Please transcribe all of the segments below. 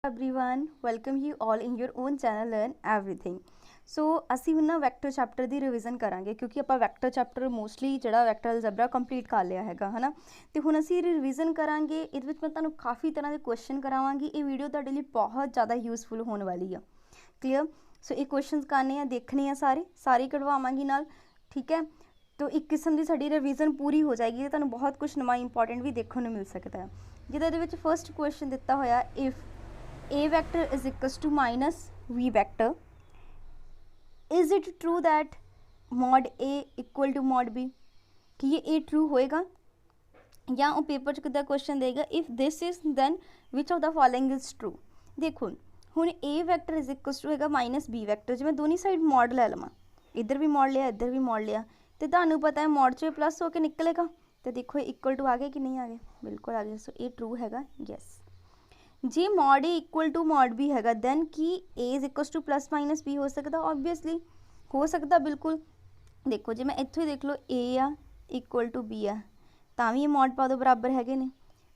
Everyone welcome you all in your own channel learn everything. So ਅਸੀਂ ਹੁਣ ਨਾ vector chapter ਦੀ revision ਕਰਾਂਗੇ ਕਿਉਂਕਿ ਆਪਾਂ ਵੈਕਟਰ ਚੈਪਟਰ ਮੋਸਟਲੀ ਜਿਹੜਾ ਵੈਕਟਰ ਅਲਜਬਰਾ ਕੰਪਲੀਟ ਕਰ ਲਿਆ ਹੈਗਾ ਹੈ ਨਾ। ਤੇ ਹੁਣ ਅਸੀਂ ਰਿਵੀਜ਼ਨ ਕਰਾਂਗੇ। ਇਹਦੇ ਵਿੱਚ ਮੈਂ ਤੁਹਾਨੂੰ ਕਾਫੀ ਤਰ੍ਹਾਂ ਦੇ ਕੁਐਸਚਨ ਕਰਾਵਾਂਗੀ। ਇਹ ਵੀਡੀਓ ਤੁਹਾਡੇ ਲਈ ਬਹੁਤ ਜ਼ਿਆਦਾ ਯੂਜ਼ਫੁਲ ਹੋਣ ਵਾਲੀ ਆ। ਕਲੀਅਰ। ਸੋ ਇਹ ਕੁਐਸਚਨਸ ਕਰਨੇ ਆ, ਦੇਖਣੇ ਆ, ਸਾਰੇ ਕਢਵਾਵਾਂਗੀ ਨਾਲ। ਠੀਕ ਹੈ। तो एक किस्म की साड़ी रिवीजन पूरी हो जाएगी तो तुहानूं बहुत कुछ नवा इंपॉर्टेंट भी देखने को मिल सकता है। जिहदे दे विच फर्स्ट क्वेश्चन दिता होया, if a vector is equals to minus v vector, is it true that mod a equal to mod b? कि ये a true होएगा या वो पेपर च कितना क्वेश्चन देगा, if this is then which of the following is true? देखो हुण a vector is equals to होएगा minus b vector। जे मैं दोनों साइड मॉड ले लवां, इधर भी मॉड लिया इधर भी मॉड लिया, तो तुहानूं पता है मॉड चो प्लस होकर निकलेगा। तो देखो इक्वल टू आ गया कि नहीं आ गया, बिल्कुल आ गया। सो ये ट्रू हैगा, यस। जे mod A equal to mod B हैगा दैन कि A is equal to plus minus B हो सकता, ऑबवियसली हो सकता बिल्कुल। देखो जे मैं इत्थों ही देख लो ए आ इक्वल टू बी आ तां भी ये मॉड पा दो बराबर हैगे ने।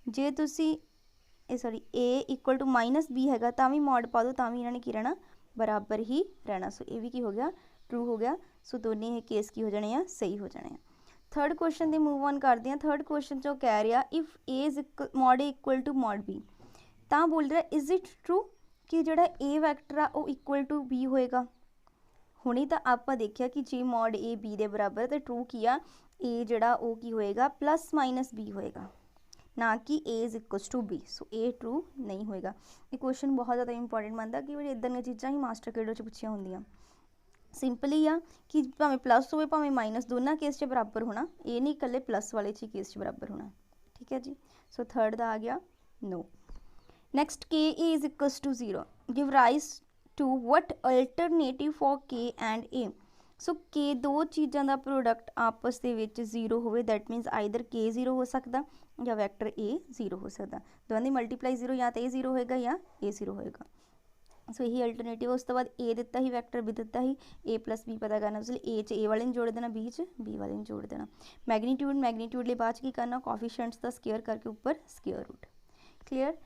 जे तुसी सॉरी A equal to minus B हैगा तां भी मॉड पा दो तां भी इन्होंने की रहना बराबर ही रहना। सो ये भी की हो गया, ट्रू हो गया। सो दोनों ये केस की हो जाने हैं, सही हो जाने हैं। थर्ड क्वेश्चन की मूव ऑन करते हैं। थर्ड क्वेश्चन जो कह रहा if A is mod A equal to mod B, तो बोल रहा इज इट ट्रू कि जोड़ा ए वैक्टर आ वो इक्वल टू बी होएगा। हुणे तो आप देखिया कि जे मॉड ए बी दे बराबर, तो ट्रू किया ए जोड़ा वो की होएगा प्लस माइनस बी होएगा, ना कि A is equal to B. So A true नहीं होएगा। ये क्वेश्चन बहुत ज़्यादा इंपॉर्टेंट बनता कि बड़ी इदां दी चीज़ां ही मास्टर केडो च पुछिया होंदियां। सिंपल ही आ कि भावें प्लस हो भावें माइनस, दोनों केस च बराबर होना, ये नहीं कल्ले प्लस वाले च केस च बराबर होना। ठीक है जी। सो थर्ड का आ गया नो। Next K A is equals to 0 give rise to what alternative for K and A. So K दो चीज़ों का प्रोडक्ट आपस के 0 हो, दैट मीनस आइदर के 0 हो सकता या वैक्टर ए 0 हो सकता। दोनों की मल्टीप्लाई 0 या तो ए 0 होएगा या ए 0 होएगा। सो यही अल्टरनेटिव। उस तो बाद ए दिता ही वैक्टर भी दिता ही, ए प्लस बी पता करना, उसलिए ए च ए वाले जोड़ देना, बी च बी वाले जोड़ देना। मैगनीट्यूड लिए बाद की करना, कॉफिशिएंट्स का स्केयर करके ऊपर square root. Clear.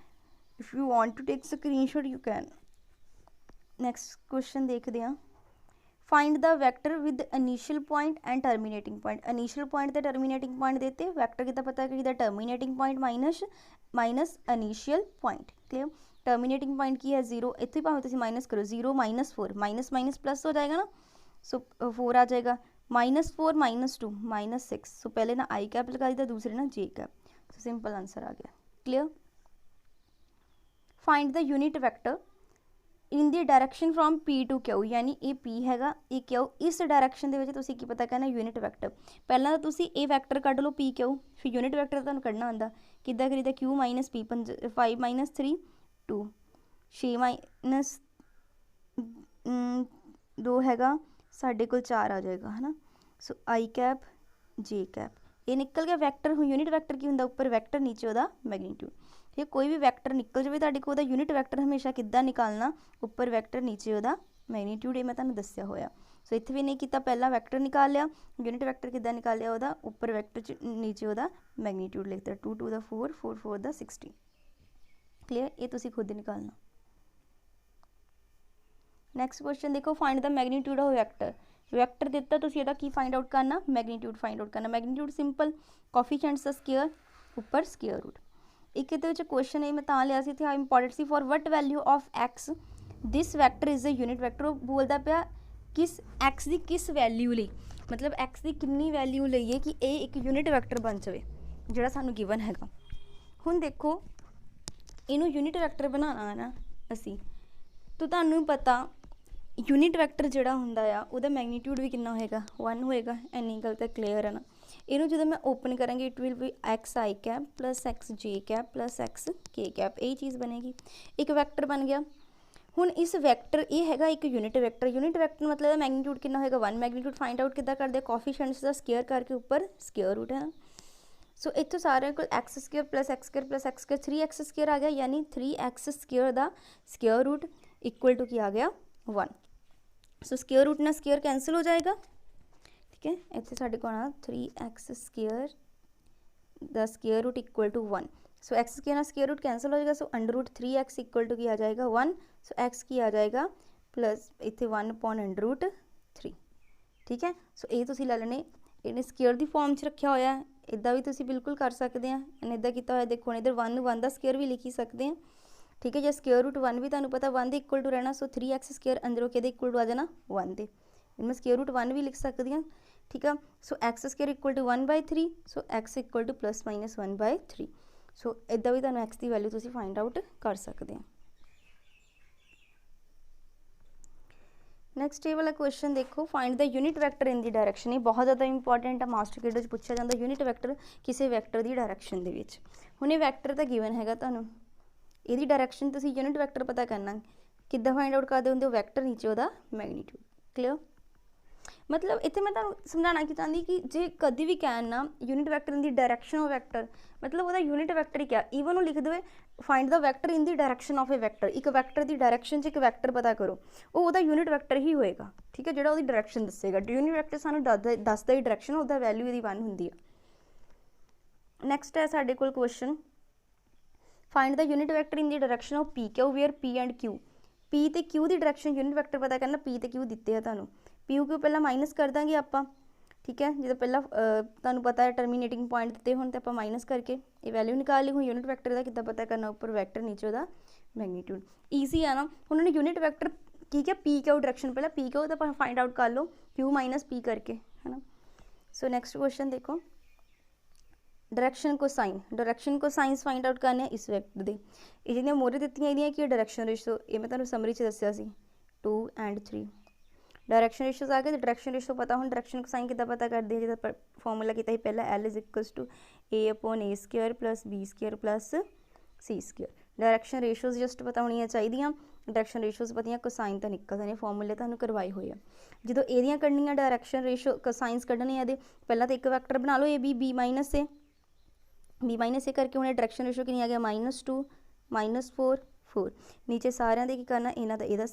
If you want to take screenshot you can. Next question देखते हैं। Find the vector with initial point and terminating point. Initial point तो टर्मिनेटिंग पॉइंट देते, वैक्टर कितना पता कि terminating point minus initial point. Clear. Terminating point की है 0, इतने भावें तुम माइनस करो, 0 माइनस 4 माइनस माइनस प्लस हो जाएगा ना। सो 4 आ जाएगा, -4 -2 -6। सो पहले ना आई कैप लगा दी, दूसरे ना J cap. So simple answer आ गया। Clear. Find the unit vector in the direction from P to Q, यानी ये पी हैगा ये क्यू, इस डायरैक्शन के तुसीं की पता करना यूनिट वैक्टर। पहला तो तुसीं ए वैक्टर कढ लो पी क्यू, फिर यूनिट वैक्टर तुहानूं कढना आंदा किद्दां करीदा, Q minus P 5 minus 3 2 6 minus 2 हैगा साढ़े कोल 4 आ जाएगा है ना। सो आई कैप जे कैप ये निकल गया वैक्टर। यूनिट वैक्टर की होंदा ऊपर वैक्टर नीचे वह मैगनीट्यूड। ठीक, कोई भी वैक्टर निकल जाए तुहाडे कोल, यूनिट वैक्टर हमेशा किद्दां निकालना, ऊपर वैक्टर नीचे वह मैगनीट्यूड। ये मैं तुहानूं दस्सिया होया। सो इत्थे भी नहीं किया, पहला वैक्टर निकाल लिया, यूनिट वैक्टर किद्दां निकालिया वह ऊपर वैक्टर च नीचे वह मैगनीट्यूड लिखता, 2 2 दा 4 4 4 दा 16। क्लीयर। ये तुसीं खुद निकालना। नैक्सट क्वेश्चन देखो, find the magnitude of vector. Vector दिता तुसीं इहदा की फाइंड आउट करना, मैगनीट्यूड फाइंड आउट करना। मैगनीट्यूड सिंपल कॉफिशिएंट्स का स्केयर ऊपर स्केयर रूट। एक क्वेश्चन है मैं तां लिया सी, इत्थे इंपॉर्टेंट सी, for what value of X this vector is a unit vector. बोलता पाया किस एक्स की किस वैल्यू लई, मतलब एक्स की कितनी वैल्यू लईए कि ये एक यूनिट वैक्टर बन जाए जिहड़ा सानूं गिवन हैगा। हुण देखो इनू यूनिट वैक्टर बनाना है ना असी, तो तुहानूं पता यूनिट वैक्टर जिहड़ा हुंदा आ उहदा मैगनीट्यूड भी कितना होएगा, 1 होएगा। इन्नी गल तो क्लीयर है ना। इनू जो मैं ओपन करांगी it will be x i cap plus x j cap plus x k cap, यही चीज़ बनेगी, एक वैक्टर बन गया। हुण इस वैक्टर ये हैगा एक यूनिट वैक्टर। यूनिट वैक्टर मतलब मैगनीट्यूड कितना होएगा 1। मैगनीट्यूड फाइंड आउट किद्दां करदे, कॉफिशिएंट्स का स्केयर करके ऊपर स्केयर रूट है। सो इत्थों सारे को x square plus x square plus x square 3x square आ गया, यानी 3x स्केयर का स्केयर रूट इक्वल टू की आ गया 1। सो स्केयर रूट ना स्केयर कैंसिल हो जाएगा। ठीक है, इतने साढ़े को आना 3x square the square root equal to 1। So x square ਨਾਲ स्क्वायर रूट कैंसल हो जाएगा, so under root 3x equal to की आ जाएगा 1, सो एक्स की आ जाएगा प्लस इतने 1/√3, ठीक है। सो ये तुसीं लै लेने, इन्हें स्क्वायर की फॉर्म च रखा होया, इदा भी तुसीं बिल्कुल कर सकते हैं। इन्हें इदा किया होया, देखो इधर 1 का स्क्वायर भी लिखी सकते हैं, ठीक है। जो स्क्वायर रूट 1 भी तुहानूं पता 1 के इक्वल टू रहना, सो 3x स्क्वायर अंदरों के इक्वल टू आ जाना 1 के, मैं स्क्वायर रूट 1 भी लिख सकती हाँ, ठीक है। So x square equal to 1/3, so x equal to plus minus 1/3, so इदा भी तुहानूं एक्स की वैल्यू तुसीं फाइंड आउट कर सकते हैं। नैक्सट ये वाला क्वेश्चन देखो, find the unit vector in the direction. ये बहुत ज़्यादा इंपॉर्टेंट है, मास्टर किड में पूछा जाता यूनिट वैक्टर किसी वैक्टर की डायरैक्शन के विच। हुण ये वैक्टर तो गिवन है तुहानूं, ये डायरैक्शन तुसीं यूनिट वैक्टर पता करना, किद्दां फाइंड आउट करदे हुंदे हो, वैक्टर नीचे उहदा मैगनीट्यूड। क्लीयर, मतलब इत्थे मैं तुहानूं समझाना की चाहती कि जे कभी भी कहना unit vector in the direction of vector, मतलब वह यूनिट वैक्टर ही क्या, ईवन वो लिख they find the vector in the direction of A vector, एक वैक्टर की डायरैक्शन एक वैक्टर पता करो, वो यूनिट वैक्टर ही होएगा, ठीक है। जो डायरैक्शन दसेगा, यूनिट वैक्टर सानूं दसदा ही डायरैक्शन, उसका वैल्यू यदि 1 होंदी है। नैक्सट है साडे कोल question, find the unit vector in the direction of P Q where P and Q. P तो क्यू की डायरैक्शन यूनिट वैक्टर पता करना, पी तो क्यू दिते हैं तुहानूं, पी क्यू पहला माइनस कर देंगे आप, ठीक है। जो पहला तुहानूं पता है टर्मीनेटिंग पॉइंट दिते होण ते आपां माइनस करके ये वैल्यू निकाल ली। हुण यूनिट वैक्टर का किद्दां पता करना, उपर वैक्टर नीचे उहदा मैगनीट्यूड, ईजी है ना। हुण उन्होंने यूनिट वैक्टर ठीक है, पी क्यू डायरैक्शन पहला पी क्यू तो फाइंड आउट कर लो, क्यू माइनस पी करके, है ना। सो नैक्सट क्वेश्चन देखो, डायरैक्शन को साइंस फाइंड आउट करने इस वैक्टर दे, ये जिहड़ियां मोहरे दित्तियां इहदियां की डायरैक्शन रेशो, ये मैं तुहानूं समरी च दस्सिया सी 2 and 3 डायरैक्शन रेशोज आ गए। तो डायरैक्शन रेशो पता, हम डायरैक्शन को साइन कितना पता करते हैं, जो फॉर्मूला किया ही पहला L is equals to A/A² plus B² plus C²। Direction ratios just पता होनी चाहिए, डायरैक्शन रेशोज पता कोसाइन तो निकलते हैं, फॉर्मूले तुहानूं करवाए हुए हैं। जो ये कढ़निया डायरैक्शन रेशो कोसाइंस कढ़ने ये पहला तो एक वैक्टर बना लो ए बी माइनस ए करके उन्हें डायरैक्शन रेशो कि आ गया -2 -4 4, नीचे सारे की करना, इन्हों का यदा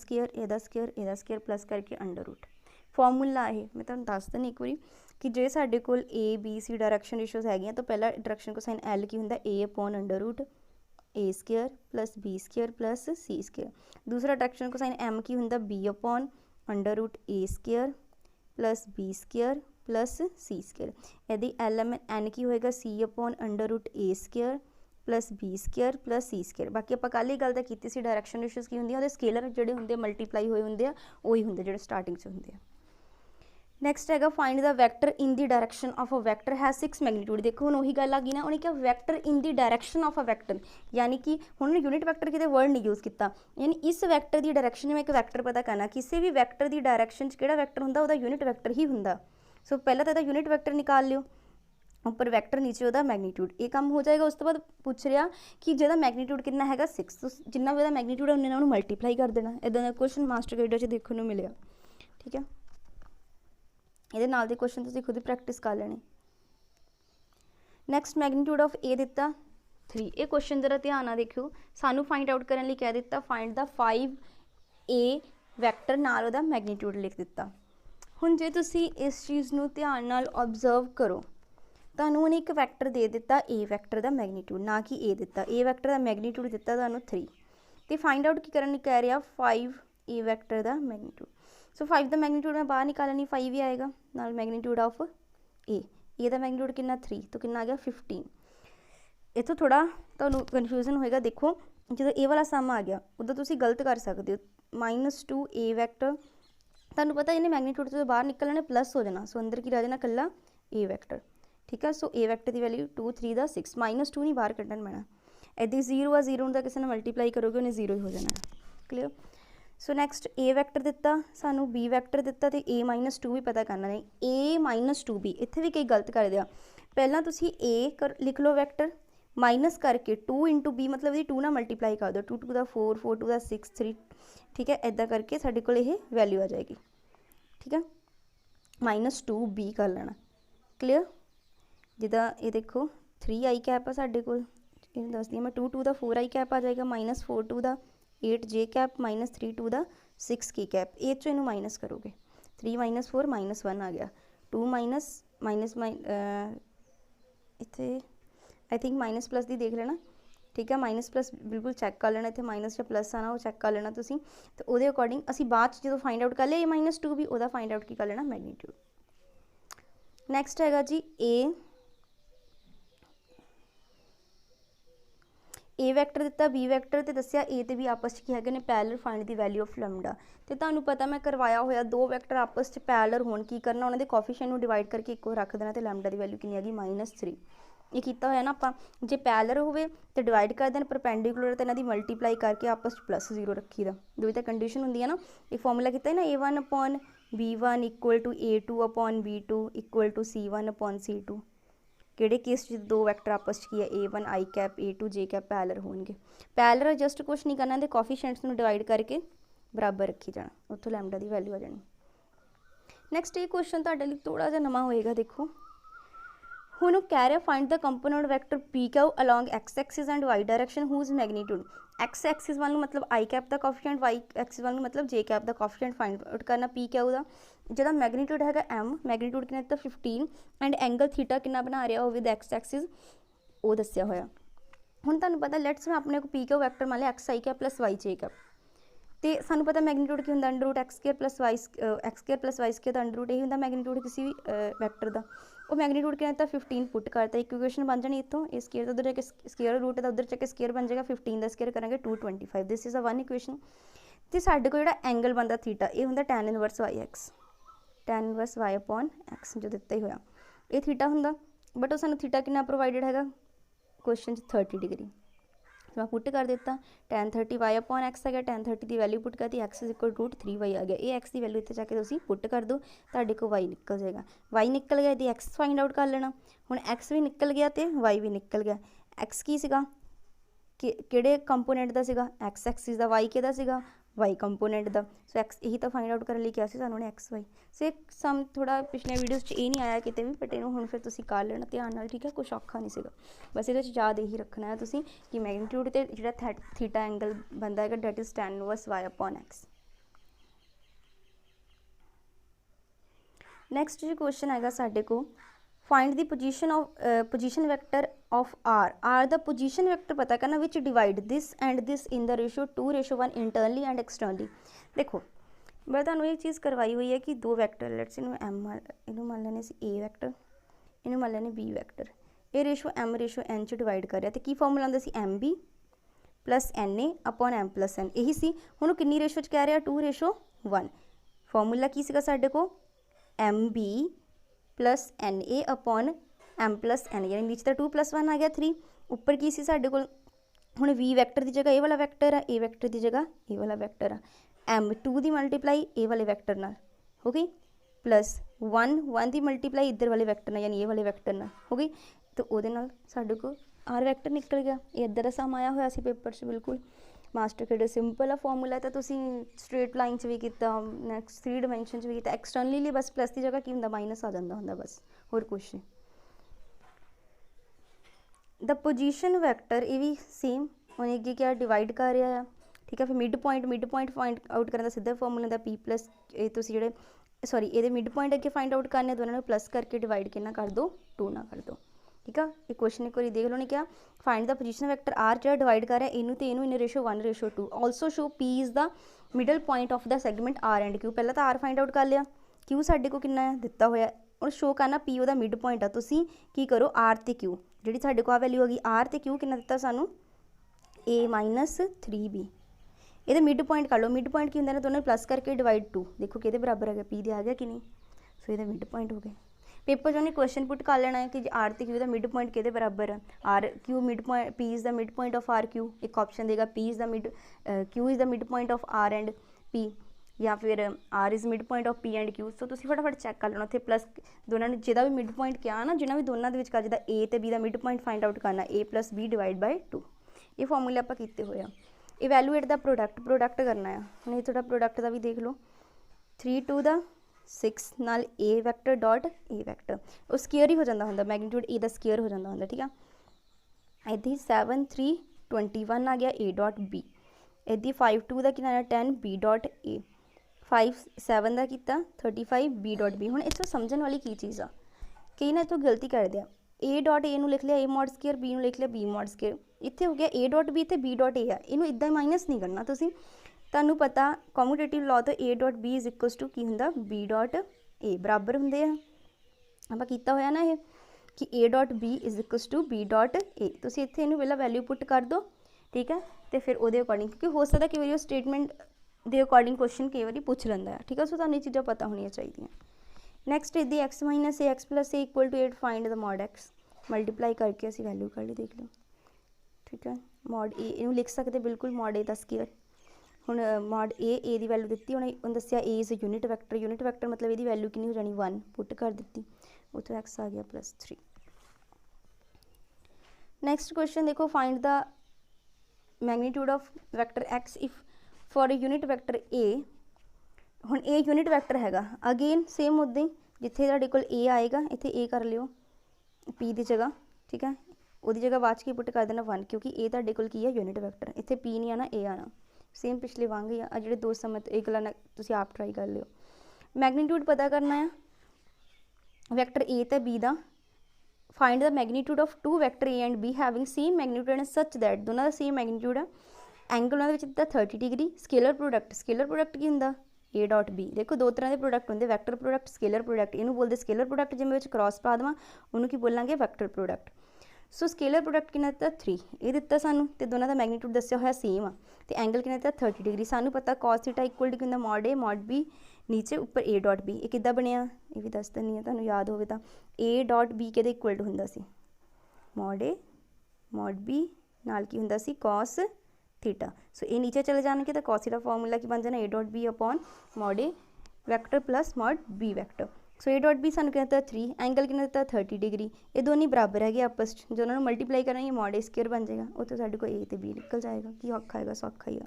स्केयर प्लस करके अंडर रूट फॉर्मूला है। मैं तुहानूं दस देनी एक बारी कि जे साडे कोल A B C direction ratios है, तो पहला डायरैक्शन कोसाइन L की हुंदा A/√A² plus B² plus C²। दूसरा डायरैक्शन कोसाइन M की हुंदा B/√A² plus B² plus C²। यदि N की होएगा C/√A² plus B² plus C²। बाकी आप कल ही गल की सी डायरैक्शन रेशोज की होंगे, स्केलर जोड़े होंगे मल्टीप्लाई होए होंगे, वही होंगे जो स्टार्टिंग से होंगे। नैक्सट है find the vector in the direction of a vector has 6 magnitude. देखो हम वही गल आ गई ना, उन्हें क्या vector in the direction of a vector, यानी कि उन्होंने यूनिट वैक्टर कितने वर्ड नहीं यूज़ किया, यानी इस वैक्टर की डायरैक्शन में एक वैक्टर पता करना, किसी भी वैक्टर की डायरैक्शन किहड़ा वैक्टर होंदा, उहदा यूनिट वैक्टर ही होंदा। सो पहला तो यूनिट वैक्टर निकाल लियो, उपर वैक्टर नीचे वह मैगनीट्यूड, ये काम हो जाएगा। उस तो बाद पूछ रहा कि जिहदा मैगनीट्यूड कितना है 6, तो जिन्ना भी मैगनीट्यूड है उन्हें मल्टीप्लाई कर देना। इदां दा क्वेश्चन मास्टर गाइड च देखने को मिले, ठीक है। ये नाल दे क्वेश्चन तुसीं खुद ही प्रैक्टिस कर लेने। नैक्सट मैगनीट्यूड ऑफ ए दिता 3, ये क्वेश्चन जरा ध्यान नाल देखियो, सानू फाइंड आउट करने लई कह दिता फाइंड द 5A वैक्टर नाल उहदा मैगनीट्यूड लिख दिता। हुण जे तुसीं इस चीज़ नूं ध्यान नाल ऑब्जर्व करो, तुहानूं उन्हें एक वैक्टर दे दिता ए वैक्टर का मैगनीट्यूड, ना कि ए दिता, ए वैक्टर का मैगनीट्यूड दिता तुहानूं 3, तो फाइंड आउट की करन कह रहा 5A वैक्टर का मैगनीट्यूड। सो 5 का मैगनीट्यूड मैं बाहर निकालनी, 5 ही आएगा, नाल मैगनीट्यूड ऑफ ए का मैगनीट्यूड कितना 3, तो कितना आ गया 15। इत्थों थोड़ा तुहानूं कन्फ्यूजन होएगा, देखो जो ए वाला सम आ गया उदा तुसीं गलत कर सकते हो, -2A वैक्टर तुहानूं पता इन्हें मैगनीट्यूड तो बाहर निकलने प्लस हो जाना, सो अंदर की रह जाना कल्ला ए वैक्टर, ठीक है। सो ए वैक्टर की वैल्यू 2 3 का 6, -2 नहीं बाहर कढ़न पैना, इदा 0 आ 0 का किसी ने मल्टीप्लाई करोगे उन्हें 0 ही हो जाना है, क्लीयर। सो नैक्सट ए वैक्टर दिता सानू, बी वैक्टर दिता, तो A-2 भी पता करना नहीं, A-2B इत्थे भी कई गलत कर दिया, पहला तुसीं A लिख लो वैक्टर माइनस करके 2 × B, मतलब ये 2 ना मल्टीप्लाई कर दो, 2 2 का 4 4 2 का 6 3, ठीक है। इदा करके साडे कोल ये वैल्यू आ जाएगी, ठीक है। -2B कर लेना, क्लीयर। जिदा ये देखो 3 आई कैप है साडे कोल, ये दस दी मैं 2 2 का 4 आई कैप आ जाएगा, -4 2 का 8 जे कैप, -3 2 का 6 की कैप, ए चो इनू माइनस करोगे, 3 - 4 -1 आ गया, 2 इत्थे आई थिंक माइनस प्लस दी देख लेना, ठीक है। माइनस प्लस बिल्कुल चैक कर लेना, इतने माइनस या प्लस आना वो चैक कर लेना तुसीं, तो वो अकॉर्डिंग असीं बाद जो फाइंड आउट कर लिया ए -2 भी वो फाइंड आउट की कर लेना मैगनीट्यूड। नैक्सट हैगा जी ए वैक्टर दिता बी वैक्टर तो दसिया ए तो बी आपस की है ने parallel find the value of lambda. तो तुहानूं पता मैं करवाया होया दो वैक्टर आपस च पैरलर होण की करना उन्होंने कोफिशिएंट नूं डिवाइड करके एक रख देना, तो लैम्डा की वैल्यू कितनी हैगी -3। ये किया होया ना आपां, जे पैरलर होवे तो डिवाइड कर देना, परपेंडिकुलर तो इन्हां दी मल्टीप्लाई करके आपस +0 रखी दा, दो तो कंडीशन होंदी है ना। एक फॉर्मूला किया ना A1/B1 = A2/B2 = C1/C2। किहड़े केस दो वैक्टर आपस की है A1 I cap A2 J cap parallel होणगे। पैरलर जस्ट कुछ नहीं करना, कोफिशिएंट्स नूं डिवाइड करके बराबर रखी जाना, उत्थों लैम्डा की वैल्यू आ जानी। नैक्सट ये क्वेश्चन तुहाडे लई थोड़ा जिहा नवां होएगा, देखो हुण कह रहा find the component vector P Q along X axis and Y direction whose magnitude. X axis वाल मतलब आई कैप का कोफिशिएंट, वाई एक्सिस वाल मतलब जे कैप का कोफिशिएंट फाइंड आउट करना पी क्यू का, जिहदा मैगनीट्यूड है एम, मैगनीट्यूड कितना दिता 15 एंड एंगल थीटा कितना बना रहा हो विद एक्स एक्सिस वो दसिया होया। हुण तुहानूं पता लेट्स में अपने को पी क्यू वैक्टर मान लिया x i cap plus Y J cap, तो सानूं पता मैगनीट्यूड की होंदा √x² + y² का अंडर रूट यही होंदा मैगनीट्यूड किसी भी वैक्टर का। वो मैगनीट्यूड कितना था 15 पुट करता, इक्वेशन बन जानी इतों ये स्केयर उधर जाके स्केयर रूट है उधर जाके स्केयर बन जाएगा, 15 का स्केयर करेंगे 225, this is a one equation. तो साढ़े को जो एंगल बनता थीटा ये होंदा tan inverse yx, tan inverse y/x जो दिता ही होया ये थीटा होंदा, बट वो सानूं थीटा कितना प्रोवाइडेड हैगा क्वेश्चन 30 डिग्री, मैं पुट कर दिता tan 30 y/x आ गया, tan 30 की वैल्यू पुट करती x = √3y आ गया, ये x की वैल्यू इतने जाके तुसीं पुट कर दो, तुहाडे को y निकल जाएगा, y निकल गया तो x फाइंड आउट कर लेना। हुण x भी निकल गया तो y भी निकल गया, x की सीगा किहड़े कंपोनेंट का सीगा x एक्सिस का, y किहदा सीगा y कंपोनेंट का, सो x यही तो फाइंड आउट करने लिए क्या सानूं ने x y। सो एक सम थोड़ा पिछले वीडियोज़ च ये नहीं आया किते भी, बट इहनूं हुण फिर तुसीं कर लेना ध्यान नाल, ठीक है, कुछ औखा नहीं सीगा, बस इहदे च याद यही रखना है तुसीं कि मैगनीट्यूड ते जिहड़ा थीटा एंगल बनदा है that is tan inverse y/x। Next जो क्वेश्चन है साडे को find the position vector of R the position vector पता करना which divide this and this in the ratio 2:1 internally and externally. देखो मैं तुहानूं ये चीज़ करवाई हुई है कि दो वैक्टर लेट्स इनू मान लेने ए वैक्टर, इनू मान लेने बी वैक्टर, ये रेशो m रेशो n च डिवाइड कर रहा, तो की फॉर्मूला आंदा सी MB + NA/m + n, यही सी। हुण कितनी रेशो च कह रहा 2:1, फॉर्मूला की सीगा साडे को MB + NA/m + n, यानी नीचे तो 2 + 1 आ गया 3, उपर की सी साडे कोल हुण V वैक्टर की जगह ए वाला वैक्टर है, ए वैक्टर की जगह ए वाला वैक्टर है, M2 की मल्टीप्लाई ए वाले वैक्टर नाल हो गई प्लस 1 की मल्टीप्लाई इधर वाले वैक्टर नाल यानी ए वाले वैक्टर नाल हो गई, तो वो साडे को आर वैक्टर निकल गया। ये इधर का सम आया हुआ सी पेपर से बिल्कुल मास्टर किहड़े सिंपल आ फॉर्मूला, तो तुसीं स्ट्रेट लाइन च भी कीता, नैक्सट 3 डायमेंशन च भी कीता, एक्सटर्नली बस प्लस की जगह की हुंदा माइनस आ जांदा हुंदा, बस होर कुछ नहीं। द पोजीशन वैक्टर ये भी सेम उन्हें अगे क्या डिवाइड कर रहा है, ठीक है। फिर मिड पॉइंट फाइंड आउट करने का सीधा फॉर्मूला का P प्लस तुसीं जिहड़े सॉरी ये मिड पॉइंट अगे फाइंड आउट करने, दोनों प्लस करके डिवाइड कितना कर दो 2 ना कर दो, ठीक है। एक क्वेश्चन एक बार देख लो ने क्या find the position vector R जो डिवाइड कर रहा है इनू तो इनू in ratio 1:2, also show P is the middle point of the segment R and Q। पहला तो R फाइंड आउट कर लिया, Q साडे को कितना है दिता होया, और शो करना P ਉਹਦਾ मिड पॉइंट है, तुसीं की करो R ते Q जिहड़ी साडे को आ वैल्यू होगी R ते Q कितना दिता सानू A-3B, ये मिड पॉइंट कर लो, मिड पॉइंट की होंगे ना दोनों प्लस करके डिवाइड 2, देखो कि बराबर है P दे आ गया कि नहीं, सो ये मिड पॉइंट हो गए। पेपर जो क्वेश्चन पुट कर लेना है कि आर ते क्यू का मिड पॉइंट कि बराबर है, R Q mid point P is the mid point of R Q, एक ऑप्शन देगा P is the mid Q is the mid point of R and P, या फिर R is mid point of P and Q। So तुसीं फटाफट cheque कर लेना उत्थे plus दोनों ने जिहदा भी मिड पॉइंट किया ना, जिन्होंने भी दोनों के जिहदा A ते B का मिड पॉइंट फाइंड आउट करना A + B / 2, ये फॉर्मूले आपां कीते होए आ। इवैल्यूएट द प्रोडक्ट करना है, हुण थोड़ा प्रोडक्ट का भी देख लो 3 to the 6 नाल A vector dot A vector वो स्केयर ही हो जाता होंगे, मैगनीट्यूड A का स्केयर हो जाता होंगे, ठीक है। इधी 7 3 21 आ गया A डॉट B, इधी 5 2 का कितना 10 B डॉट A, 5 7 का कितना 35 B डॉट B। हुण इत्थों समझण वाली की चीज़ आ, कई ना इत्थों गलती करते हैं, ए डॉट ए ਨੂੰ ਲਿਖ ਲਿਆ a ਮੋਡ ਸਕੁਅਰ, b ਨੂੰ ਲਿਖ ਲਿਆ b ਮੋਡ ਸਕੁਅਰ। ਇੱਥੇ ਹੋ ਗਿਆ a ਡॉट b ਤੇ b ਡॉट a ਆ, ਇਹਨੂੰ ਇਦਾਂ ਮਾਈਨਸ ਨਹੀਂ ਕਰਨਾ ਤੁਸੀਂ। ਤੁਹਾਨੂੰ ਪਤਾ ਕਮਿਊਟੇਟਿਵ ਲਾਅ ਤੋਂ a dot b is equals to ਕੀ ਹੁੰਦਾ b ਡॉट a ਬਰਾਬਰ ਹੁੰਦੇ ਆ। ਆਪਾਂ ਕੀਤਾ ਹੋਇਆ ਨਾ ਇਹ ਕਿ a dot b is equals to b dot a। ਤੁਸੀਂ ਇੱਥੇ ਇਹਨੂੰ ਪਹਿਲਾਂ ਵੈਲਿਊ ਪੁੱਟ ਕਰ ਦਿਓ, ਠੀਕ ਹੈ, ਤੇ ਫਿਰ ਉਹਦੇ ਅਕੋਰਡਿੰਗ, ਕਿਉਂਕਿ ਹੋ ਸਕਦਾ ਕਈ ਵਾਰੀ ਉਹ ਸਟੇਟਮੈਂਟ ਦੇ ਅਕੋਰਡਿੰਗ ਕੁਐਸਚਨ ਕਈ ਵਾਰੀ ਪੁੱਛ ਲੈਂਦਾ ਹੈ, ਠੀਕ ਹੈ। ਸੋ ਤੁਹਾਨੂੰ ਇਹ ਚੀਜ਼ਾਂ ਪਤਾ ਹੋਣੀਆਂ ਚਾਹੀਦੀਆਂ। ਨੈਕਸਟ ਇਹਦੀ x minus a x plus a equal to 8 find the mod x। Multiply ਕਰਕੇ ਅਸੀਂ ਵੈਲਿਊ ਕੱਢ ਲਈ, ਦੇਖ ਲਓ, ਠੀਕ ਹੈ। ਮੋਡ a ਇਹਨੂੰ ਲਿਖ ਸਕਦੇ ਬਿਲਕੁਲ ਮੋਡ a ਦਾ ਸਕੁਅਰ। ਹੁਣ ਮੋਡ a ਦੀ ਵੈਲਿਊ ਦਿੱਤੀ, ਹੁਣ ਦੱਸਿਆ a is unit vector, unit vector ਮਤਲਬ ਇਹਦੀ ਵੈਲਿਊ ਕਿੰਨੀ ਹੋ ਜਾਣੀ 1 ਪੁੱਟ ਕਰ ਦਿੱਤੀ, ਉੱਥੋਂ x ਆ ਗਿਆ ਪਲੱਸ 3। ਨੈਕਸਟ ਕੁਐਸਚਨ ਦੇਖੋ, find the magnitude of vector x if for a unit vector a। ਹੁਣ a यूनिट वैक्टर हैगा, अगेन सेम उदा ही जिथे तुहाडे कोल a आएगा इत्थे a कर लियो p की जगह, ठीक है। वो जगह बाद की पुट कर देना 1, क्योंकि a तुहाडे कोल की है यूनिट वैक्टर, इत्थे p नहीं आना a आना। सेम पिछले वांग ही आ जिहड़े दो समय एक गल्लां तुसीं आप ट्राई कर लियो। मैगनीट्यूड पता करना है वैक्टर a ते b दा। Find the magnitude of two vector a and b having same magnitude and such that दोनों का सेम मैगनीट्यूड है। एंगल उन्होंने दिता 30 डिग्री। स्केलर प्रोडक्ट की हुंदा a डॉट b। देखो दो तरह के प्रोडक्ट होंगे, वैक्टर प्रोडक्ट, स्केलर प्रोडक्ट। इनू बोलते स्केलर प्रोडक्ट, जिमें क्रॉस पा देवां उन्होंने की बोलांगे vector product. So scalar product कितना दिता 3, ये दिता सानू, ते दोनों का मैगनीट्यूड दस्सिया होया सेम आ, ते एंगल कितना दिता 30 डिग्री। सानू पता cos थीटा इक्वल टू कितना मॉड a मॉड b, नीचे उपर a डॉट b। ये किद्दां बनिया ये भी दस दिंदी हां, तुहानूं याद होवे तां a डॉट b किहदे इक्वल टू हुंदा सी मॉड a मॉड b नाल की हुंदा सी cos थीटा। सो ये नीचे चले जाने तो cos थीटा फॉर्मूला की बन जाना a dot b upon mod a vector plus mod b vector. So a dot b सानू कितना दिता 3, एंगल कितना दिता 30 डिग्री। ये दोनों बराबर है आपस जो उन्होंने मल्टीप्लाई करना ये मॉड a स्क्वायर बन जाएगा, वो तो साढ़े को a तो b निकल जाएगा। कि औखा है, सौखा ही आ।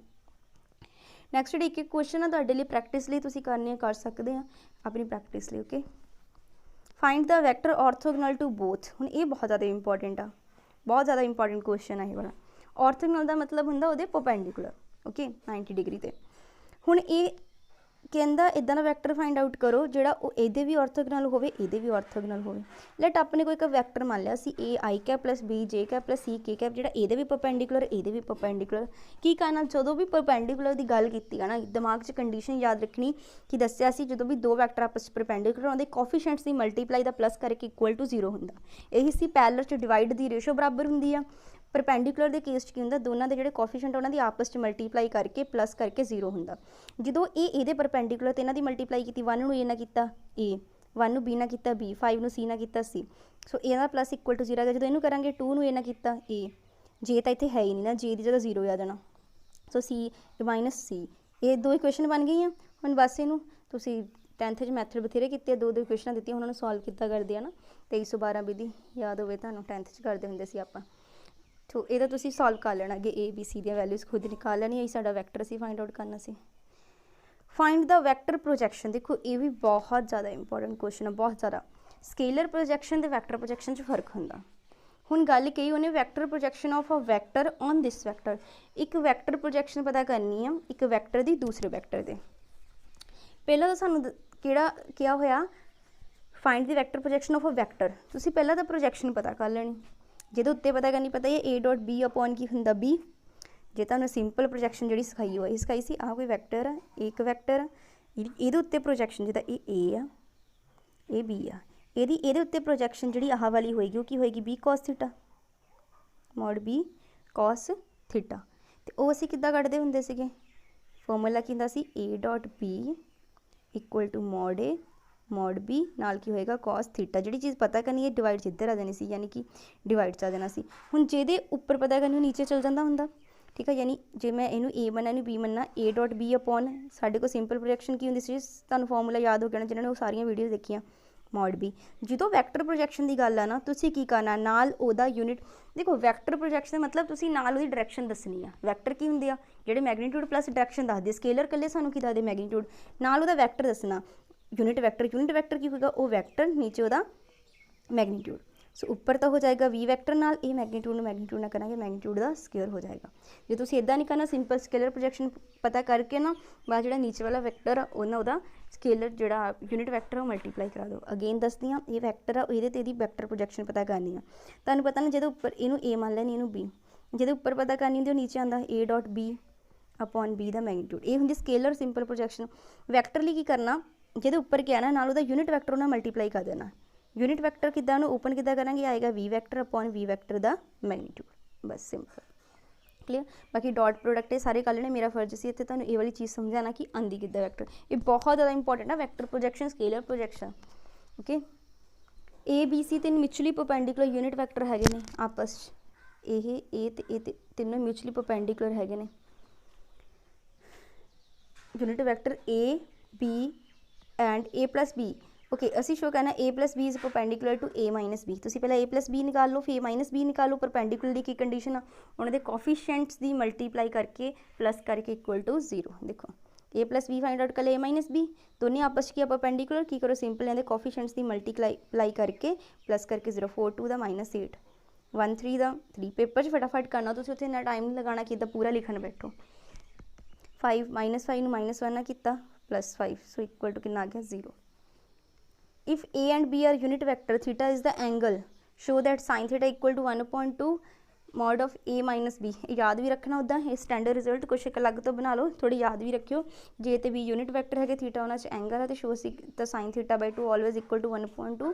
नैक्सट एक एक क्वेश्चन है तुहाडे लई प्रैक्टिस लई तुसीं करने कर सकते हैं अपनी प्रैक्टिस लई। Okay, find the vector orthogonal to both. हुण ये बहुत ज़्यादा इंपॉर्टेंट आ, बहुत ज़्यादा इंपॉर्टेंट क्वेश्चन है ये वाला। ऑर्थोगोनल का मतलब हुंदा उहदे परपेंडिकुलर, ओके 90 डिग्री ते। हुण ये कहंदा इदां दा वैक्टर फाइंड आउट करो जिहड़ा इहदे भी ऑर्थोगोनल होवे इहदे भी ऑर्थोगोनल होवे। लेट अपने कोई एक वैक्टर मान लिया सी a i cap plus b j cap plus c k cap, जिहड़ा इहदे भी परपेंडिकुलर इहदे भी परपेंडिकुलर। की करना, जदों भी परपेंडिकुलर की गल कीती है ना, दिमाग 'च कंडीशन याद रखनी कि दस्सिया सी जदों भी दो वैक्टर आपस में परपेंडिकुलर होंदे कोफिशिएंट्स की मल्टीप्लाई दा प्लस करके इक्वल टू 0 हुंदा। यही सी पैरेलल च डिवाइड की रेशो बराबर हुंदी आ। परपेंडिकुलर के केस की होंदा दोनों के जिहड़े कोफिशिएंट उन्होंने आपस में मल्टीप्लाई करके प्लस करके 0 हुंदा। जो ये परपेंडिकुलर तो इन्हों की मल्टीप्लाई की 1 नूं a ना किया a, 1 नूं b ना किया b, 5 नूं c ना किया c। सो इहदा प्लस इक्वल टू 0 है। जो इनू करांगे 2 नूं a ना किया a, जे तो इत्थे है ही नहीं ना, जे की जगह 0 आ जाना। सो c माइनस c, ये दो इक्वेशन बन गई हैं। हुण बस इनू तुसीं 10th मैथड बथेरे किए, दो इक्वेशन दी उन्होंने सॉल्व किया कर दिया ना। 2312 विधि याद होवे तुहानूं 10th च करदे हुंदे सी आपां। तो ये तुसीं सॉल्व कर लेना, अगे ए बी सी दी वैल्यूज़ खुद निकाल लेनी। यही साडा वैक्टर असीं फाइंड आउट करना सी। Find the vector projection. देखो ये भी बहुत ज़्यादा इंपॉर्टेंट क्वेश्चन है, बहुत ज़्यादा। स्केलर प्रोजैक्शन ते वैक्टर प्रोजैक्शन च फर्क हुंदा। हुण गल कही उन्हें vector projection of a vector on this vector. एक वैक्टर प्रोजैक्शन पता करनी है एक वैक्टर दी दूसरे वैक्टर दे। पहला तो सानूं किहड़ा क्या होया, find the vector projection of a vector. तुसीं पहला तो प्रोजैक्शन पता कर लेनी, जिहदे उत्ते पता करनी पता है a डॉट b अपॉन की हुंदा b। जे तुहानूं सिंपल प्रोजैक्शन जिहड़ी सिखाई होई सिखाई सी, आ कोई वैक्टर है, एक वैक्टर है, इहदे उत्ते प्रोजैक्शन जिहदा ये a आ ये b आ, इहदे उत्ते प्रोजैक्शन जिहड़ी आह वाली होएगी वो की होएगी b cos theta, mod b cos theta. ते वो असीं किद्दां कढदे हुंदे सीगे, फॉर्मूला की हुंदा सी a dot b equal to mod a mod b नाल की होएगा cos थीटा। जिहड़ी चीज़ पता करनी है डिवाइड जिधर आ जानी सी, यानी कि डिवाइड च आ जाना सी। हुण जिहदे उपर पता करनी नीचे चल जाता हुंदा, ठीक है। यानी जे मैं इनू a मनना इनू b मनना, a डॉट b अपॉन साडे को सिंपल प्रोजैक्शन की हुंदी सी, तुहानूं फॉर्मूला याद हो गया जिन्होंने वो सारियां वीडियोज़ देखियां, मॉड b। जो वैक्टर प्रोजैक्शन की गल है ना, तुसीं की करना नाल ओहदा यूनिट। देखो वैक्टर प्रोजैक्शन मतलब तुसीं नाल ओहदी डायरैक्शन दसनी है। वैक्टर की हुंदी आ जिहड़े मैगनीट्यूड प्लस डायरैक्शन दसदे, स्केलर कल्ले सानूं की दसदे मैगनीट्यूड, नाल ओहदा वैक्टर दसना यूनिट वैक्टर की होगा वो वैक्टर नीचे वह मैगनीट्यूड। सो उपर तो हो जाएगा वी वैक्टर नाल, ये मैगनीट्यूड ना करांगे मैगनीट्यूड का स्केयर हो जाएगा। जो तुसीं इदां नहीं करना, सिंपल स्केलर प्रोजैक्शन पता करके ना बाद जो नीचे वाला वैक्टर आ उहदा स्केलर जो यूनिट वैक्टर मल्टीप्लाई करा दो। अगेन दसदी हाँ, ये वैक्टर आ ये वैक्टर प्रोजैक्शन पता करनी है। तुहानूं पता ना जो उपर इनू ए मान लैनी इनू बी, जो उपर पता करनी होंदी नीचे आंदा a dot b upon b का मैगनीट्यूड। ये होंगी स्केलर सिंपल प्रोजैक्शन। वैक्टर लिए की करना, जो उपर क्या ना नाल यूनिट वैक्टर उन्हें मल्टीप्लाई कर देना। यूनिट वैक्टर किदा ओपन किदा करांगे, आएगा v vector upon v vector का मैगनीट्यूड, बस सिंपल क्लीयर। बाकी डॉट प्रोडक्ट ये सारे कर लेने, मेरा फर्ज सी इत्थे तुहानूं ये वाली चीज़ समझाना कि आंदी किदा वैक्टर। ये बहुत ज़्यादा इंपॉर्टेंट है vector projection scalar projection. Okay, A B C तीन म्यूचुअली परपेंडिकुलर यूनिट वैक्टर है आपस ये तीनों म्यूचुअली परपेंडिकुलर है unit vector A B and A plus B. Okay, असी शो करना A plus B is perpendicular to A minus B. तुसीं पहले ए प्लस बी निकाल लो, फिर ए माइनस बी निकालो। परपेंडिकुलर की कंडीशन आ उन्होंने कॉफिशिएंट्स की मल्टीप्लाई करके प्लस करके इक्वल टू 0। देखो a plus b find out कर ले, ए माइनस बी दोनों आपस की परपेंडिकुलर की करो, सिंपल इन्हें कॉफिशिएंट्स की मल्टीप्लाई करके प्लस करके 0 4 2 का -8 1 3 का 3। पेपर च फटाफट करना, तुसीं उत्थे इन्ना टाइम नहीं लगाना कि इदा पूरा लिखन बैठो। 5 -5 -1 ना किया +5, सो इक्वल टू कितना आ गया 0। If A and B are unit vector, theta is the angle. Show that sin theta equal to 1/2 mod of A minus B। याद भी रखना उदा, ये स्टैंडर्ड रिजल्ट कुछ एक अलग तो बना लो, थोड़ी याद भी रखियो। जे तो B यूनिट वैक्टर है, थीटा उन्होंने एंगल है, तो शो सी तो sin theta by 2 always equal to 1/2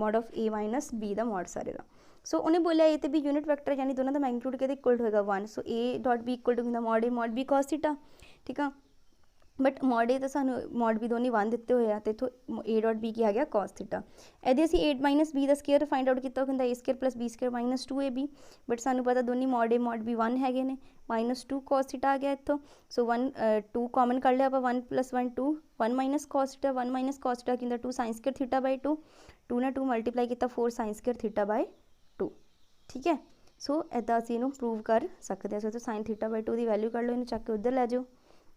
mod of A minus B का mod सारे का। सो उन्हें बोलिया ए तो B यूनिट वैक्टर यानी दोनों का मैग्नीट्यूड के इक्वल होगा 1। So A dot B equal to mod A mod B cos theta, ठीक है। बट मॉड ए तो सानू मॉड बी दोनों 1 दिते हुए तो इतों ए डॉट बी की आ गया कॉस थीटा। यदि असी 8 माइनस बी का स्केयर फाइंड आउट किया होंगे A square plus B square -2 A B. But सानू पता दोनों मॉड ए मॉड बी 1 है ने, -2 कॉस थीटा आ गया इतों। सो 1 2 कॉमन कर लिया आप, 1 + 1 2 1 minus cos theta 1 minus cos theta कि 2 साइन स्केयर थीटा बाई 2 2 ने 2 मल्टीप्लाई किया 4 साइन स्केयर थीटा बाई 2, ठीक है। सो इदा असीं इहनूं प्रूव कर सकते हैं। सो साइन थीटा बाई 2 की वैल्यू कढ़ लो, इन्हूं चक के उधर लै जाओ,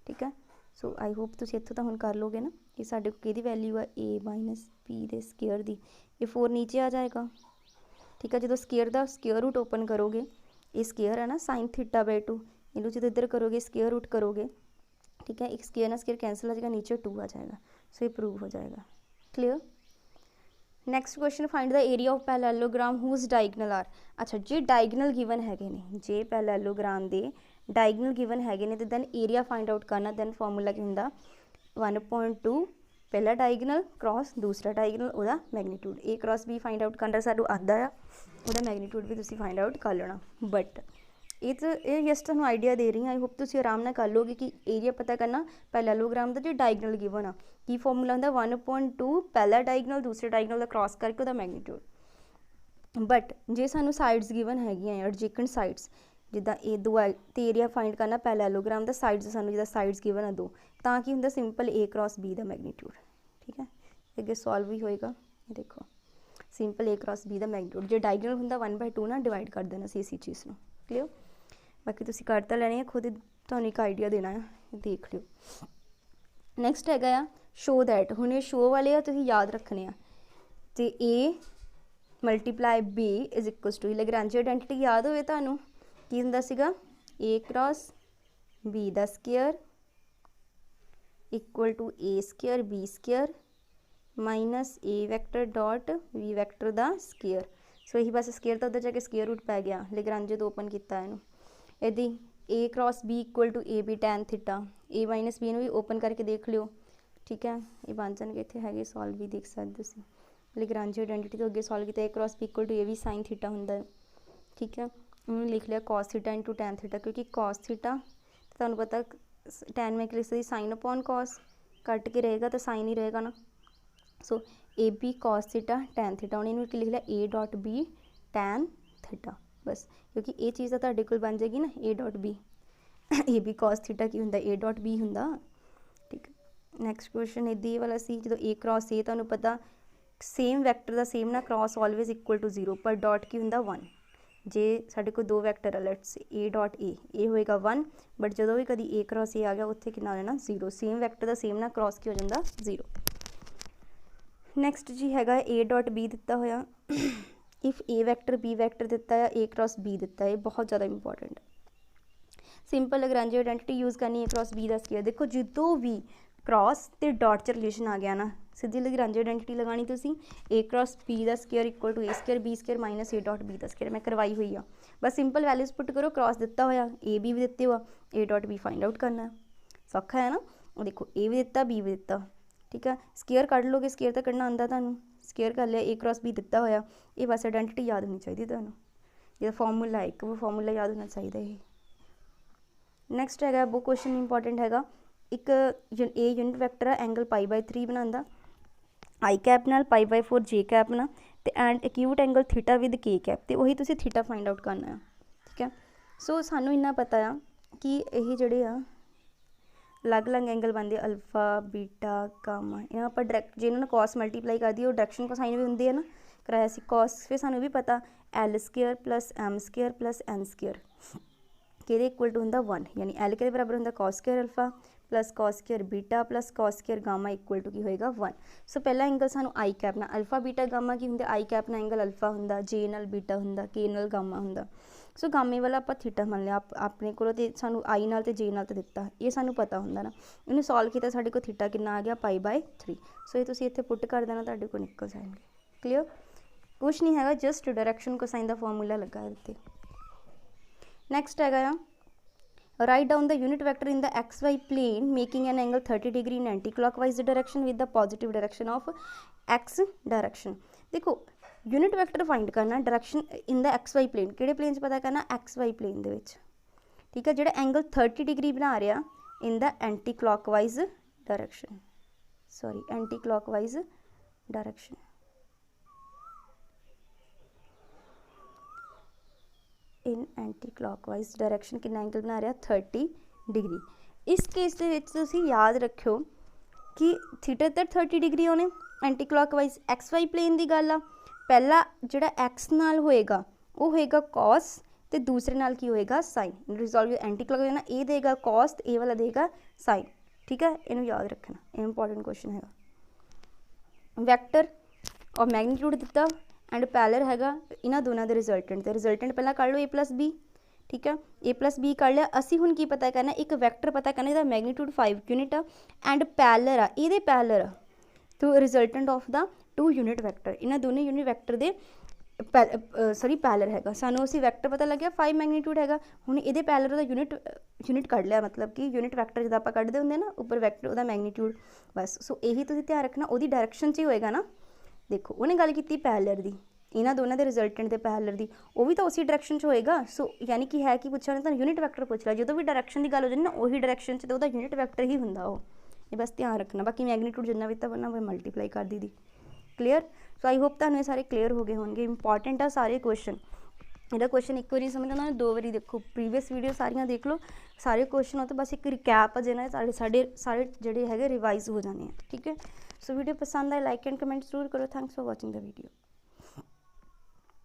ठीक है। सो आई होप तुसीं इत्थों तो हुण कर लोगे ना। ये साडे किहदी वैल्यू है ए माइनस बी दे स्केयर दी, ये 4 नीचे आ जाएगा, ठीक है। जो स्केयर का स्केयर रूट ओपन करोगे, ये स्केयर है ना साइन थीटा बाई 2, इनू जो इधर करोगे स्केयर रूट करोगे, ठीक है। एक स्केयर ना स्केयर कैंसिल हो जाएगा, नीचे 2 आ जाएगा। सो ये प्रूव हो जाएगा, clear. Next question, find the area of parallelogram whose diagonal are. अच्छा जे डायगनल गिवन है ने, जे पैरेललोग्राम दे डायगनल गिवन है ने, तो दैन एरिया फाइंड आउट करना। दैन फॉर्मूला की होंदा 1/2 पहला डायगनल क्रॉस दूसरा डायगनल वह magnitude. A cross b find out करना सानू आता है, वह मैगनीट्यूड भी तुसीं फाइंड आउट कर लेना। बट ये तो ये जस्ट तुहानूं आइडिया दे रही हूँ, आई होप तुसीं आराम नाल कर लोगे कि एरिया पता करना पैरेललोग्राम का जो डायगनल गिवन आ की फॉर्मूला होंदा 1/2 पहला डायगनल दूसरे डायगनल का क्रॉस करके वह मैगनीट्यूड। बट जे सानू साइड्स गिवन है एडजेकेंट साइड्स, जिदा ए दो तो एरिया फाइंड करना पैरेललोग्राम का साइड्स सानू जिदा साइड्स गिवन है 2, तो की होंदा सिंपल ए क्रॉस बी का मैगनीट्यूड, ठीक है। अगे सॉल्व भी होएगा, ये देखो सिंपल ए क्रॉस बी का मैगनीट्यूड। जो डायगनल होंदा 1/2 ना डिवाइड कर देना इसी चीज़ को, क्लियर। बाकी तुसीं कर तो लेने, खुद तुहानूं एक आइडिया देना है, देख लियो। नैक्सट है शो दैट, हुण ये शो वाले आ तुसीं याद रखने आ, तो A multiply B is equals to Lagrange identity याद होवे तुहानूं की हुंदा सीगा ए क्रॉस बी दा square equal to A square B square minus A vector dot B vector दा स्केयर। सो यही बस स्केयर तो उधर जाके स्केयर रूट पै गया, लैग्रैंज तो ओपन किया इनू। यदि A cross B equal to A B tan theta, A minus B भी ओपन करके देख लियो, ठीक है। ये बन जाएंगे इतने है सॉल्व भी देख सकते हो, लैग्रैंज आइडेंटिटी तो अगे सॉल्व किया। ए क्रॉस बी इक्वल टू ए भी साइन थीटा होंगे, ठीक है। उन्होंने लिख लिया cos theta into tan theta, क्योंकि कॉस थीटा तो पता टैन में लिख सकती साइन अपॉन कॉस, कट के रहेगा तो साइन ही रहेगा ना। So A B cos theta tan theta, उन्हें लिख लिया A dot B tan theta, बस क्योंकि ये चीज़ तो तुहाडे कोल बन जाएगी ना a dot b a B cos theta की होंदा ए डॉट बी होंदा, ठीक है। नैक्सट क्वेश्चन इदी वाला सी, जो ए क्रॉस ए तुहानूं पता सेम वैक्टर का सेम ना क्रॉस ऑलवेज इक्वल टू 0, पर डॉट की होंदा 1। जे साढ़े को 2 वैक्टर है लेट्स ए डॉट ए होएगा 1, बट जो भी कभी ए क्रॉस ए आ गया उत्थे कितना हो जाना 0। सेम वैक्टर का सेम ना क्रॉस की हो जाता 0। नैक्सट जी हैगा ए डॉट बी दिता होया if a vector b vector दिता है, ए क्रॉस बी दिता है, बहुत ज़्यादा important. Simple Lagrange identity use करनी, ए क्रॉस बी का स्केयर। देखो जो भी क्रॉस तो डॉट च रिलेशन आ गया ना, सीधी लैग्रेंज आइडेंटिटी लगानी तुसी, ए क्रॉस बी का square equal to A square B square minus a dot b का स्केयर। मैं करवाई हुई आ, बस सिंपल वैल्यूज पुट करो, क्रॉस दिता होया, ए बी भी दिते हुआ, a dot b find out करना है, सौखा है ना। देखो ए भी दिता बी भी दिता, ठीक है, स्केयर कढ़ लोगे, स्केयर तो कढ़ना आंदा तुहानूं, स्केयर कर लिया, ए क्रॉस बी दिता होया, ये बस आइडेंटिटी याद होनी चाहिए तुहानूं, ये फॉर्मूला एक वो फॉर्मूला याद होना चाहिए। ये नैक्सट है वो क्वेश्चन इंपॉर्टेंट है, एक ए यूनिट वैक्टर है, एंगल π/3 बनाता आई कैप नाल π/4 जे कैप ना, तो and acute angle theta with के कैप, तो वही तुसी थीटा फाइंड आउट करना है, ठीक है। सो सानू इन्ना पता है कि यही जड़े आ अलग अलग एंगल बनते अल्फा बीटा गामा, यहाँ पर डायरैक्ट जो इन्होंने कॉस मल्टीप्लाई कर दी, वो डायरैक्शन को साइन भी होंगी है ना, कराया सी कॉस, फिर सानू भी पता l square plus m square plus n square कि इक्वल टू होंगे 1, यानी एल के बराबर होंगे cos square alpha plus cos square beta plus cos square gamma equal to की होएगा 1। सो पहला एंगल सानू आई कैप ना अल्फा बीटा गामा की होंगे, आई कैप ना एंगल अल्फा होंगे, जे नाल बीटा होंगे, के नाल गामा होंगे। सो गामे वाला आप थीटा मान लिया, अपने को सानू आई नाल ते जे नाल ते दिता, ये सानू पता होंगे ना, इन्हें सॉल्व किया साढ़े को थीटा कितना आ गया π/3। सो ये तुसीं इत्थे पुट कर देना, तुहाडे कोल निकल जाएंगे। क्लीयर, कुछ नहीं है, जस्ट डायरैक्शन कोसाइन का फॉर्मूला लगा इत्थे। नैक्सट है right down the unit vector in the XY plane making an angle 30 degree in anti clockwise direction with the positive direction of X direction. देखो यूनिट वैक्टर फाइंड करना direction in the XY plane, किहड़े plane च पता करना, XY plane दे विच, ठीक है, जिहड़ा angle 30 degree बना रहा in the anti clockwise direction, sorry anti clockwise direction. In anti clockwise direction कितना एंगल बना रहा 30 डिग्री। इस केस के विच तुसीं याद रखियो कि थीटा तो 30 डिग्री होने, एंटी क्लॉकवाइज XY प्लेन की गल आ, पहला जिहड़ा एक्स नाल होएगा वो होएगा कॉस, तो दूसरे नाल की होएगा साइन। रिजॉल्व एंटी क्लॉकवाइज ना ए देगा कॉस, तो ए वाला देगा साइन, ठीक है, इन्हूं याद रखना, इंपॉर्टेंट क्वेश्चन है। वैक्टर और मैगनीट्यूड दिता एंड पैलर हैगा इन्हां दोनों के रिजल्टेंट, तो रिजल्टेंट पहला कर लो ए प्लस बी, ठीक है, ए प्लस बी कर लिया। असी हुण की पता करना, एक वैक्टर पता करना, इसका मैगनीट्यूड 5 यूनिट आ एंड पैलर आ, ये पैलर आ, तो resultant of the 2 unit vector, इन्हां दोनों यूनिट वैक्टर दे सॉरी पैलर हैगा, सानू उसी वैक्टर पता लग गया 5 मैगनीट्यूड हैगा, हुण ये पैलर का यूनिट कढ़ लिया, मतलब कि यूनिट वैक्टर जिद्दां आपां कढ़दे हुंदे ना उपर वैक्टर उहदा मैगनीट्यूड, बस। सो यही तुसीं ध्यान रखना, उहदी डायरैक्शन च ही होएगा ना। देखो उन्हें गल की पैलर की, इन्हां दोनों के रिजल्टेंट के पैलर की, वो भी तो उसी डायरैक्शन च होएगा। सो यानी कि है कि पूछा उन्हें यूनिट वैक्टर पूछ लिया, जो भी डायरैक्शन की गल हो जाए ना उही डायरैक्शन च, तो वह यूनिट वैक्टर ही होंदा वो, ये बस ध्यान रखना। बाकी मैगनीट्यूड जिन्ना भी था वो मल्टीप्लाई कर दी दी। क्लीयर, सो आई होप तुहानूं ये सारे क्लीयर हो गए होंगे, इंपॉर्टेंट आ सारे क्वेश्चन। ਇਹਦਾ क्वेश्चन एक बार समझ आना, 2 बारी देखो, प्रीवियस वीडियो सारियां देख लो, सारे क्वेश्चन हो तो बस एक रिकैप है जिन्हें सारे जोड़े है रिवाइज हो जाने हैं, ठीक है। सो वीडियो पसंद आए लाइक एंड कमेंट जरूर करो। Thanks for watching the video.